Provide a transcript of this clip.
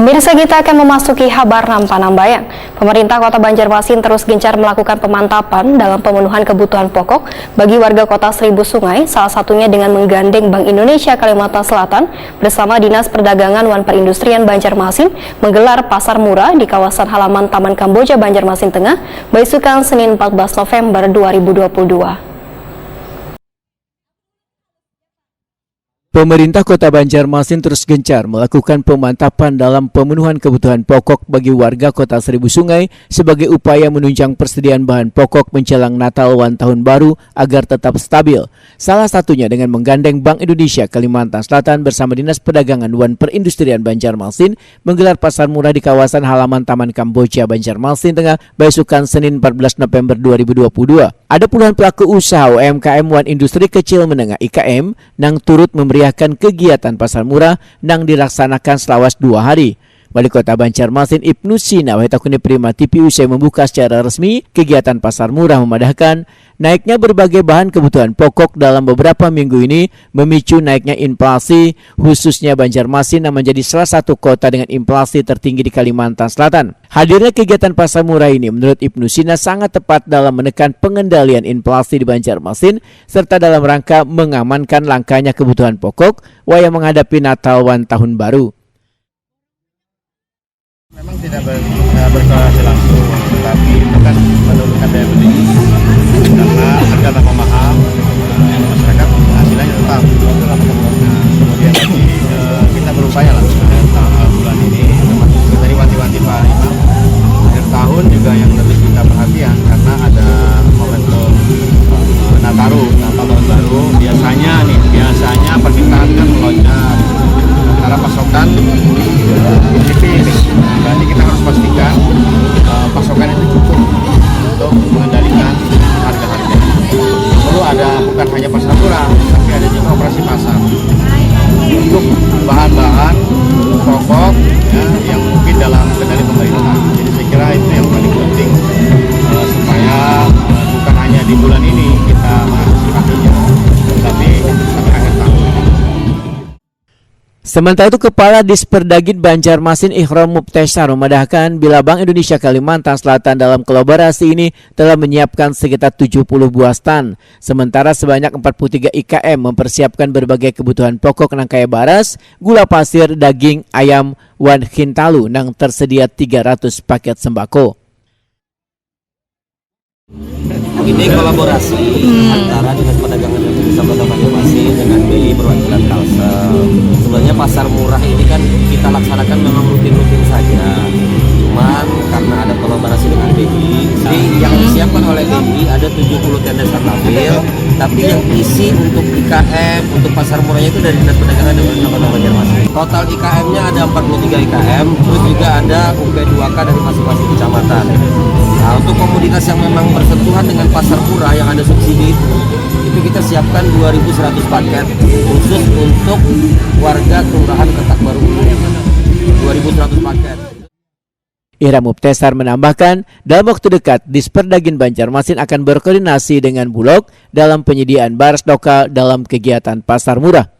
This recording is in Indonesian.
Pemirsa, kita akan memasuki Habar Nampanambayang. Pemerintah Kota Banjarmasin terus gencar melakukan pemantapan dalam pemenuhan kebutuhan pokok bagi warga Kota Seribu Sungai, salah satunya dengan menggandeng Bank Indonesia Kalimantan Selatan bersama Dinas Perdagangan dan Perindustrian Banjarmasin menggelar pasar murah di kawasan halaman Taman Kamboja Banjarmasin Tengah, Baisukan Senin 14 November 2022. Pemerintah Kota Banjarmasin terus gencar melakukan pemantapan dalam pemenuhan kebutuhan pokok bagi warga Kota Seribu Sungai sebagai upaya menunjang persediaan bahan pokok menjelang Natal dan Tahun Baru agar tetap stabil. Salah satunya dengan menggandeng Bank Indonesia Kalimantan Selatan bersama Dinas Perdagangan dan Perindustrian Banjarmasin menggelar pasar murah di kawasan halaman Taman Kamboja Banjarmasin Tengah, Baisukan Senin 14 November 2022. Ada puluhan pelaku usaha UMKM dan industri kecil menengah IKM nang turut memeriahkan kegiatan pasar murah nang dilaksanakan selawas 2 hari. Wali Kota Banjarmasin Ibnu Sina Wahitakuni Prima TV usai membuka secara resmi kegiatan pasar murah memadahkan naiknya berbagai bahan kebutuhan pokok dalam beberapa minggu ini memicu naiknya inflasi, khususnya Banjarmasin yang menjadi salah satu kota dengan inflasi tertinggi di Kalimantan Selatan. Hadirnya kegiatan pasar murah ini menurut Ibnu Sina sangat tepat dalam menekan pengendalian inflasi di Banjarmasin serta dalam rangka mengamankan langkanya kebutuhan pokok wayang menghadapi Natal dan Tahun Baru. Memang tidak berkorelasi langsung, tetapi itu kan menurunkan daya beli karena harga tambah mahal, masyarakat hasilnya tetap. Kemudian lagi kita berupaya lah bulan ini, termasuk dari wanti-wanti Pak Imam, akhir tahun juga yang lebih kita perhatian karena ada momentum Natal Tahun Baru. Biasanya permintaan kan melonjak karena pasokan tipis. Berarti kita harus pastikan pasokan itu cukup untuk mengendalikan harga-harga. Perlu ada bukan hanya pasar murah, tapi ada juga operasi pasar untuk bahan-bahan pokok ya, yang mungkin dalam kendali pemerintah. Jadi saya kira itu yang paling penting supaya bukan hanya di bulan ini kita mengantisipasinya, tapi sampai akhir tahun. Sementara itu, Kepala Disperdagin Banjarmasin Ikhram Muptesar memadahkan bila Bank Indonesia Kalimantan Selatan dalam kolaborasi ini telah menyiapkan sekitar 70 buah stand. Sementara sebanyak 43 IKM mempersiapkan berbagai kebutuhan pokok nang kaya baras, gula pasir, daging, ayam, wan hintalu nang tersedia 300 paket sembako. Ini kolaborasi antara Dinas Perdagangan dan Perindustrian Banjarmasin dengan BI perwakilan Kalsel. Sebenarnya pasar murah ini kan kita laksanakan memang rutin-rutin saja. Cuman karena ada kolaborasi dengan BI, jadi yang disiapkan oleh BI ada 70 tenda sarnafil, tapi yang isi untuk IKM, untuk pasar murahnya itu dari Dinas Perdagangan dan Perindustrian Banjarmasin. Total IKM-nya ada 43 IKM, terus juga ada UP2K dari masing-masing kecamatan. Nah, untuk komoditas yang memang bersentuhan dengan pasar murah yang ada subsidi itu kita siapkan 2.100 paket khusus untuk warga Kelurahan Ketak Baru, 2.100 paket. Ikhram Muptesar menambahkan, dalam waktu dekat Disperdagin Banjarmasin akan berkoordinasi dengan Bulog dalam penyediaan baras lokal dalam kegiatan pasar murah.